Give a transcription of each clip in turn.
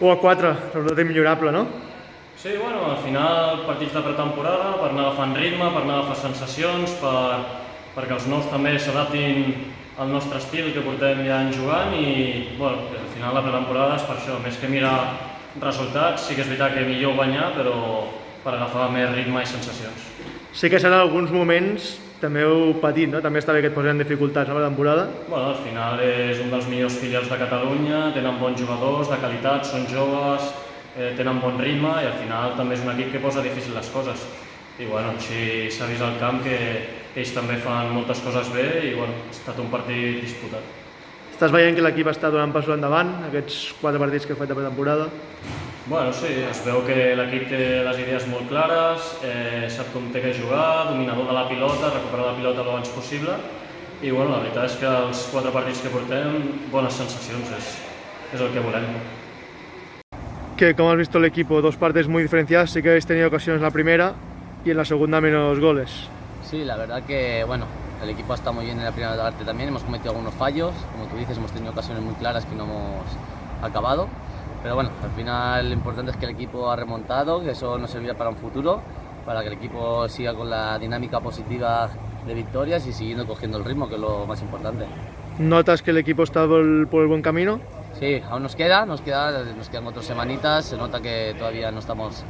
1 a 4, sobretot immillorable, no? Sí, bueno, al final partits de pretemporada per anar agafant ritme, per anar agafant sensacions, perquè els nous també s'adaptin al nostre estil que portem ja jugant i bueno, al final la pretemporada és per això, més que mirar resultats, sí que és veritat que millor guanyar, però per agafar més ritme i sensacions. Sí que serà alguns moments també heu patit, no? També està bé que et posen dificultats, no, la temporada? Bueno, al final és un dels millors filials de Catalunya, tenen bons jugadors de qualitat, són joves, tenen bon ritme i al final també és un equip que posa difícil les coses. I bueno, així s'ha vist al camp que ells també fan moltes coses bé i bueno, ha estat un partit disputat. Estàs veient que l'equip està donant passos endavant, aquests 4 partits que ha fet de pretemporada? Bueno, sí, es veu que l'equip té les idees molt clares, sap com té que jugar, dominador de la pilota, recuperar la pilota el abans possible i bueno, la veritat és que els 4 partits que portem, bones sensacions, és el que volem. ¿Cómo has visto el equipo? 2 partes muy diferenciadas, sí que habéis tenido ocasiones en la primera y en la segunda menos goles. Sí, la verdad que bueno, el equipo está muy bien en la primera parte también, hemos cometido algunos fallos, como tú dices, hemos tenido ocasiones muy claras que no hemos acabado, pero bueno, al final lo importante es que el equipo ha remontado, que eso nos servirá para un futuro, para que el equipo siga con la dinámica positiva de victorias y siguiendo cogiendo el ritmo, que es lo más importante. ¿Notas que el equipo está por el buen camino? Sí, aún nos quedan 4 semanitas, se nota que todavía no estamos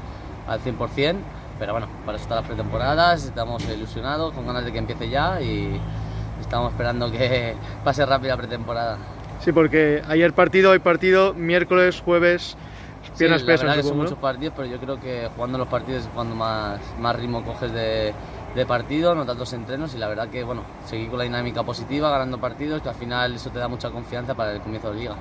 al 100%, pero bueno, para eso están las pretemporadas, estamos ilusionados, con ganas de que empiece ya y estamos esperando que pase rápido la pretemporada. Sí, porque ayer partido, hoy partido, miércoles, jueves, piernas sí, pesan. La verdad que supongo, son ¿no? muchos partidos, pero yo creo que jugando los partidos es cuando más ritmo coges de partido, no tantos entrenos y la verdad que bueno, seguir con la dinámica positiva, ganando partidos, que al final eso te da mucha confianza para el comienzo de liga.